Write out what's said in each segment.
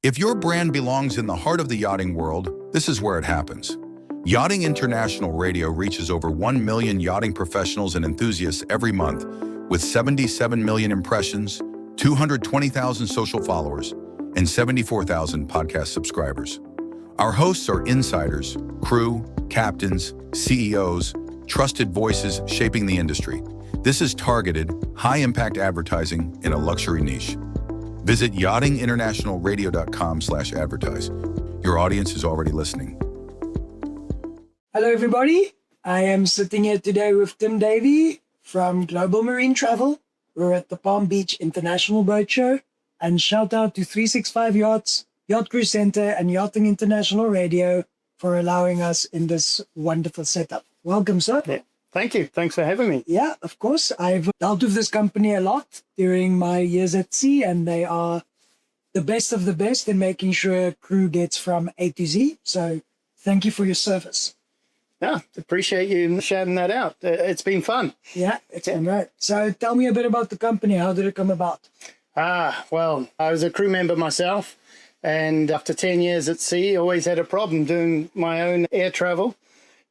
If your brand belongs in the heart of the yachting world, this is where it happens. Yachting International Radio reaches over 1 million yachting professionals and enthusiasts every month, with 77 million impressions, 220,000 social followers, and 74,000 podcast subscribers. Our hosts are insiders, crew, captains, CEOs, trusted voices shaping the industry. This is targeted, high-impact advertising in a luxury niche. Visit yachtinginternationalradio.com/advertise. Your audience is already listening. Hello, everybody. I am sitting here today with Tim Davey from Global Marine Travel. We're at the Palm Beach International Boat Show. And shout out to 365 Yachts, Yacht Crew Center, and Yachting International Radio for allowing us in this wonderful setup. Welcome, sir. Yeah. Thank you. Thanks for having me. Yeah, of course. I've dealt with this company a lot during my years at sea, and they are the best of the best in making sure crew gets from A to Z. So thank you for your service. Yeah, appreciate you shouting that out. It's been fun. Yeah, it's been great. So tell me a bit about the company. How did it come about? Well, I was a crew member myself, and after 10 years at sea, always had a problem doing my own air travel.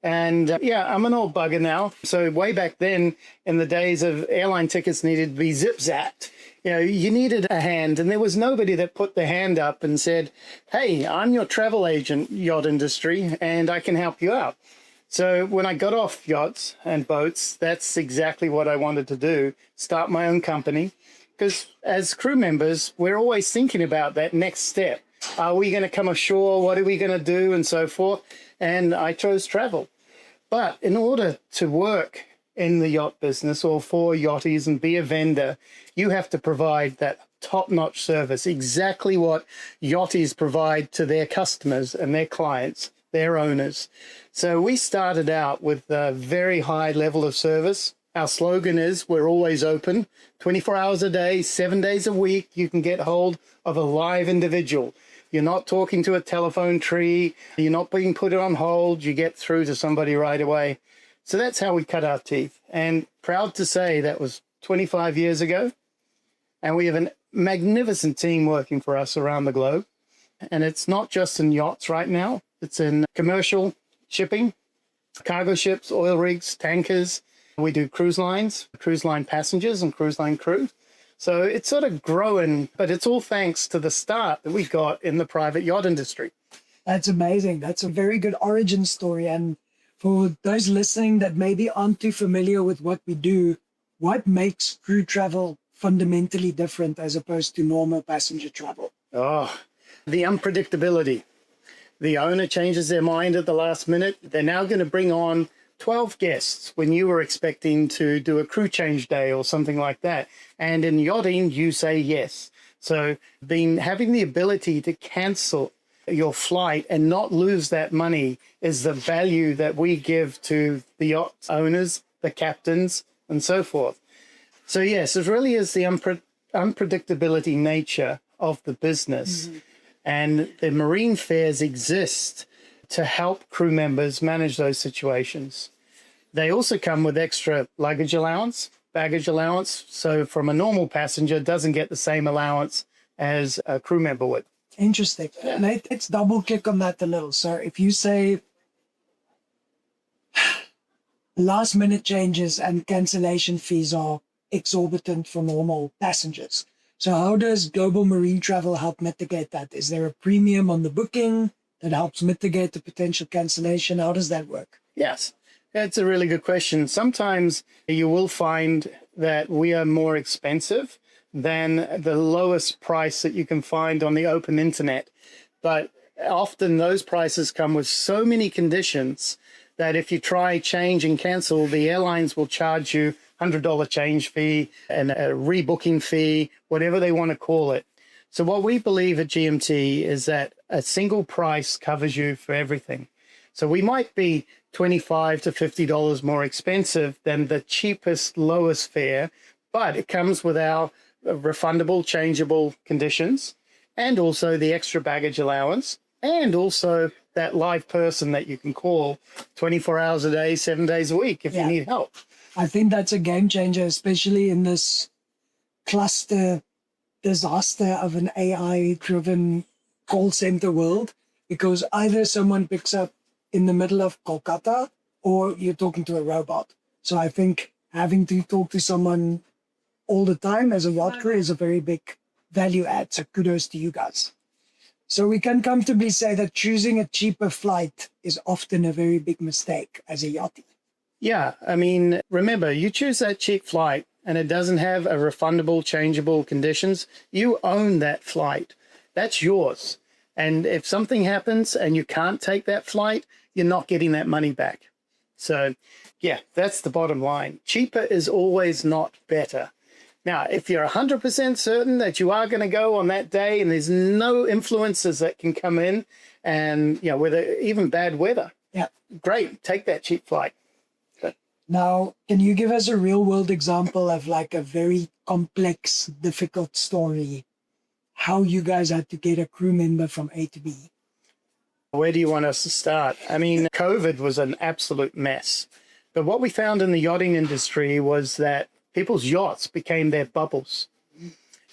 And I'm an old bugger now. So way back then, in the days of airline tickets needed to be zip-zapped, you needed a hand. And there was nobody that put their hand up and said, hey, I'm your travel agent, yacht industry, and I can help you out. So when I got off yachts and boats, that's exactly what I wanted to do, start my own company. Because as crew members, we're always thinking about that next step. Are we going to come ashore? What are we going to do? And so forth. And I chose travel. But in order to work in the yacht business or for yachties and be a vendor, you have to provide that top-notch service, exactly what yachties provide to their customers and their clients, their owners. So we started out with a very high level of service. Our slogan is, we're always open, 24 hours a day, 7 days a week. You can get hold of a live individual. You're not talking to a telephone tree. You're not being put on hold. You get through to somebody right away. So that's how we cut our teeth. And proud to say that was 25 years ago. And we have a magnificent team working for us around the globe. And it's not just in yachts right now. It's in commercial shipping, cargo ships, oil rigs, tankers. We do cruise line passengers and cruise line crew. So it's sort of growing, but it's all thanks to the start that we got in the private yacht industry. That's amazing. That's a very good origin story. And for those listening that maybe aren't too familiar with what we do, what makes crew travel fundamentally different as opposed to normal passenger travel? Oh, the unpredictability. The owner changes their mind at the last minute. They're now going to bring on 12 guests when you were expecting to do a crew change day or something like that. And in yachting, you say yes. So having the ability to cancel your flight and not lose that money is the value that we give to the yacht owners, the captains, and so forth. So yes, it really is the unpredictability nature of the business. Mm-hmm. And the marine fairs exist to help crew members manage those situations. They also come with extra luggage allowance, baggage allowance. So from a normal passenger, doesn't get the same allowance as a crew member would. Interesting. Yeah. Let's double click on that a little. So if you say last minute changes and cancellation fees are exorbitant for normal passengers. So how does Global Marine Travel help mitigate that? Is there a premium on the booking that helps mitigate the potential cancellation? How does that work? Yes, that's a really good question. Sometimes you will find that we are more expensive than the lowest price that you can find on the open internet. But often those prices come with so many conditions that if you try change and cancel, the airlines will charge you $100 change fee and a rebooking fee, whatever they want to call it. So what we believe at GMT is that a single price covers you for everything. So we might be $25 to $50 more expensive than the cheapest, lowest fare, but it comes with our refundable, changeable conditions, and also the extra baggage allowance, and also that live person that you can call 24 hours a day, 7 days a week if you need help. I think that's a game changer, especially in this cluster disaster of an AI-driven call center world, because either someone picks up in the middle of Kolkata or you're talking to a robot. So I think having to talk to someone all the time as a yacht crew is a very big value add. So kudos to you guys. So we can comfortably say that choosing a cheaper flight is often a very big mistake as a yachty. Yeah, I mean, remember, you choose that cheap flight and it doesn't have a refundable, changeable conditions. You own that flight. That's yours. And if something happens and you can't take that flight, you're not getting that money back. So, yeah, that's the bottom line. Cheaper is always not better. Now, if you're 100% certain that you are going to go on that day and there's no influences that can come in and, you know, whether even bad weather, Yeah. great, take that cheap flight. Now, can you give us a real world example of like a very complex, difficult story? How you guys had to get a crew member from A to B? Where do you want us to start? I mean, COVID was an absolute mess. But what we found in the yachting industry was that people's yachts became their bubbles.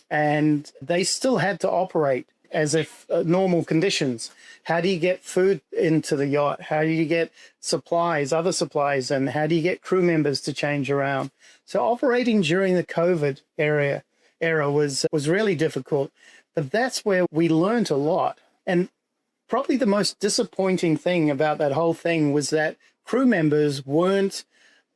And they still had to operate as if normal conditions. How do you get food into the yacht? How do you get supplies, other supplies? And how do you get crew members to change around? So operating during the COVID era was really difficult. But that's where we learned a lot. And probably the most disappointing thing about that whole thing was that crew members weren't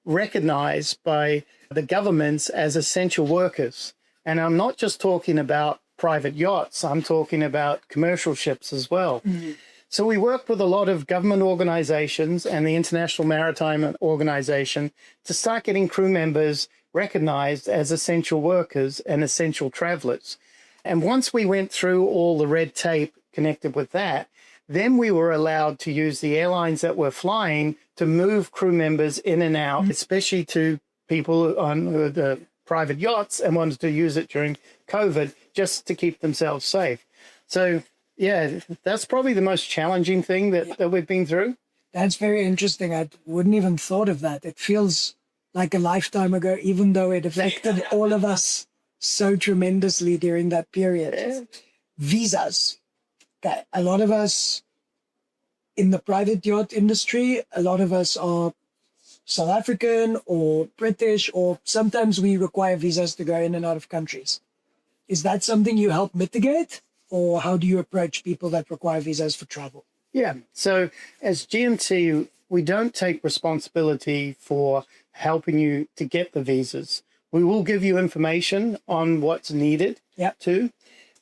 recognized by the governments as essential workers. And I'm not just talking about private yachts, I'm talking about commercial ships as well. Mm-hmm. So we worked with a lot of government organizations and the International Maritime Organization to start getting crew members recognized as essential workers and essential travelers. And once we went through all the red tape connected with that, then we were allowed to use the airlines that were flying to move crew members in and out, mm-hmm. especially to people on the private yachts and wanted to use it during COVID just to keep themselves safe. So, yeah, that's probably the most challenging thing that we've been through. That's very interesting. I wouldn't even thought of that. It feels like a lifetime ago, even though it affected all of us so tremendously during that period. Yeah. Visas. Okay. A lot of us in the private yacht industry, a lot of us are South African or British, or sometimes we require visas to go in and out of countries. Is that something you help mitigate, or how do you approach people that require visas for travel? Yeah, so as GMT, we don't take responsibility for helping you to get the visas. We will give you information on what's needed too.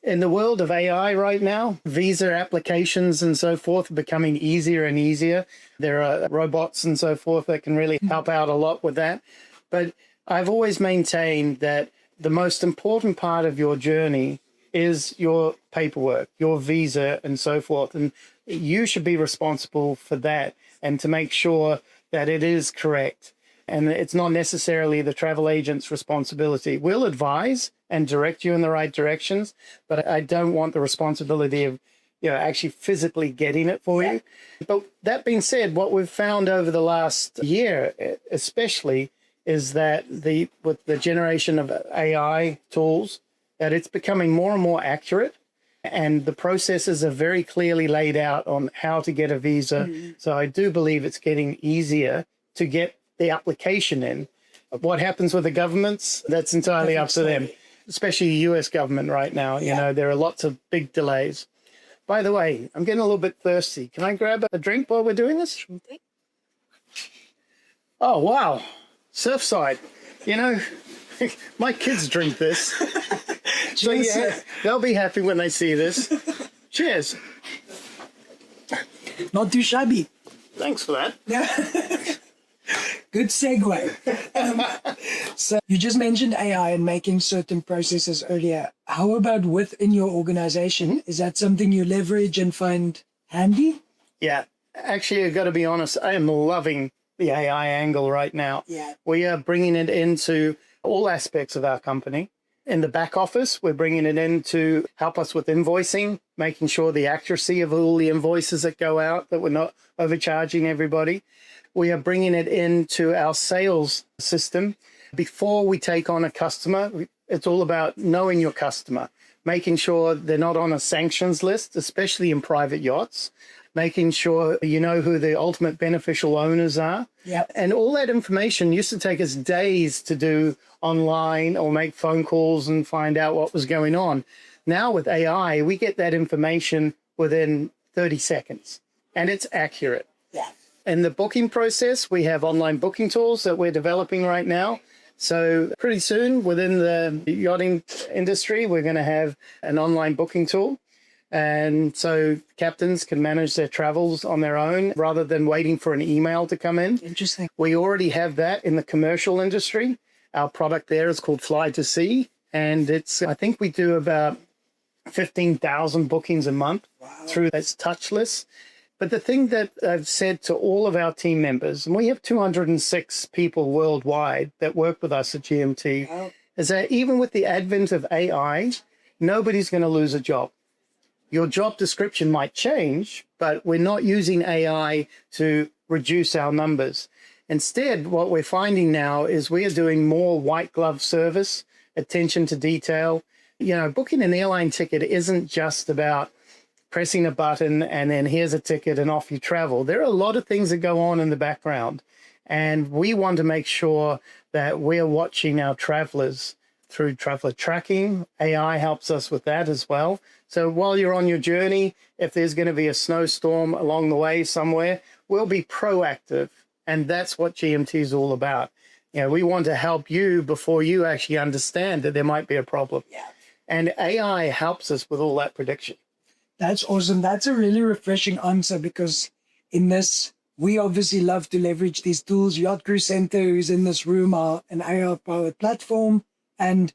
In the world of AI right now, visa applications and so forth are becoming easier and easier. There are robots and so forth that can really help out a lot with that. But I've always maintained that the most important part of your journey is your paperwork, your visa and so forth. And you should be responsible for that and to make sure that it is correct. And it's not necessarily the travel agent's responsibility. We'll advise and direct you in the right directions, but I don't want the responsibility of, you know, actually physically getting it for you. But that being said, what we've found over the last year, especially, is that with the generation of AI tools, that it's becoming more and more accurate, and the processes are very clearly laid out on how to get a visa. Mm-hmm. So I do believe it's getting easier to get the application in. What happens with the governments, that's entirely up to them, especially the US government right now. You know, there are lots of big delays. By the way, I'm getting a little bit thirsty. Can I grab a drink while we're doing this? Oh, wow. Surfside. You know, my kids drink this. So yeah, they'll be happy when they see this. Cheers. Not too shabby. Thanks for that. Yeah. Good segue. So you just mentioned AI and making certain processes earlier. How about within your organization? Is that something you leverage and find handy? Yeah, actually, I've got to be honest, I am loving the AI angle right now. Yeah. We are bringing it into all aspects of our company. In the back office, we're bringing it in to help us with invoicing, making sure the accuracy of all the invoices that go out, that we're not overcharging everybody. We are bringing it into our sales system. Before we take on a customer, it's all about knowing your customer, making sure they're not on a sanctions list, especially in private yachts, making sure you know who the ultimate beneficial owners are. Yep. And all that information used to take us days to do online or make phone calls and find out what was going on. Now with AI, we get that information within 30 seconds, and it's accurate. Yeah. In the booking process, we have online booking tools that we're developing right now. So pretty soon within the yachting industry, we're going to have an online booking tool. And so captains can manage their travels on their own rather than waiting for an email to come in. Interesting. We already have that in the commercial industry. Our product there is called Fly to Sea. And I think we do about 15,000 bookings a month through this touchless. But the thing that I've said to all of our team members, and we have 206 people worldwide that work with us at GMT, is that even with the advent of AI, nobody's going to lose a job. Your job description might change, but we're not using AI to reduce our numbers. Instead, what we're finding now is we are doing more white glove service, attention to detail. You know, booking an airline ticket isn't just about pressing a button and then here's a ticket and off you travel. There are a lot of things that go on in the background, and we want to make sure that we're watching our travelers through traveler tracking. AI helps us with that as well. So while you're on your journey, if there's going to be a snowstorm along the way somewhere, we'll be proactive, and that's what GMT is all about. You know, we want to help you before you actually understand that there might be a problem. Yeah. And AI helps us with all that prediction. That's awesome. That's a really refreshing answer, because in this, we obviously love to leverage these tools. Yacht Crew Center, who's in this room, are an AI-powered platform. And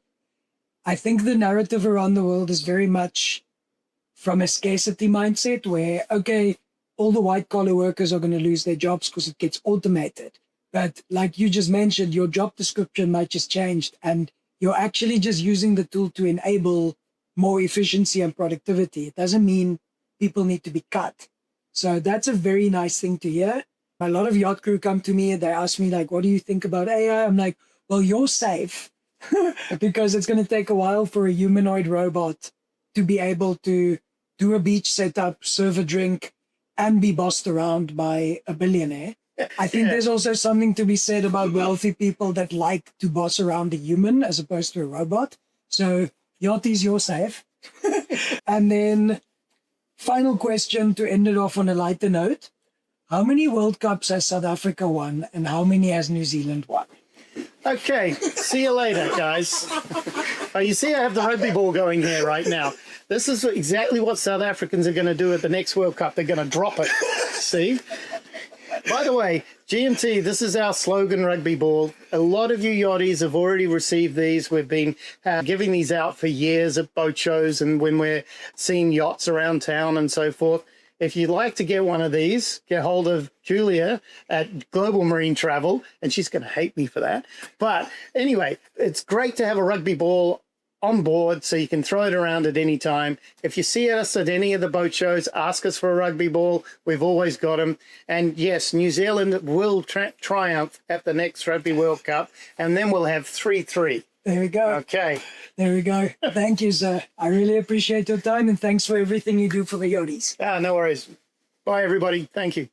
I think the narrative around the world is very much from a scarcity mindset where, okay, all the white-collar workers are going to lose their jobs because it gets automated. But like you just mentioned, your job description might just change, and you're actually just using the tool to enable more efficiency and productivity. It doesn't mean people need to be cut. So that's a very nice thing to hear. A lot of yacht crew come to me and they ask me, like, what do you think about AI? I'm like, well, you're safe because it's going to take a while for a humanoid robot to be able to do a beach setup, serve a drink, and be bossed around by a billionaire. I think there's also something to be said about wealthy people that like to boss around a human as opposed to a robot. So Yachties, you're safe. And then final question to end it off on a lighter note. How many World Cups has South Africa won, and how many has New Zealand won? Okay, see you later, guys. Oh, you see I have the rugby ball going here right now. This is exactly what South Africans are going to do at the next World Cup. They're going to drop it. See? By the way, GMT, this is our slogan rugby ball. A lot of you yachties have already received these. We've been giving these out for years at boat shows and when we're seeing yachts around town and so forth. If you'd like to get one of these, get hold of Julia at Global Marine Travel, and she's going to hate me for that. But anyway, it's great to have a rugby ball on board so you can throw it around at any time. If you see us at any of the boat shows, ask us for a rugby ball. We've always got them. And yes, New Zealand will triumph at the next Rugby World Cup, and then we'll have 3-3. There we go. Okay. There we go. Thank you, sir. I really appreciate your time, and thanks for everything you do for the yachties. No worries. Bye, everybody. Thank you.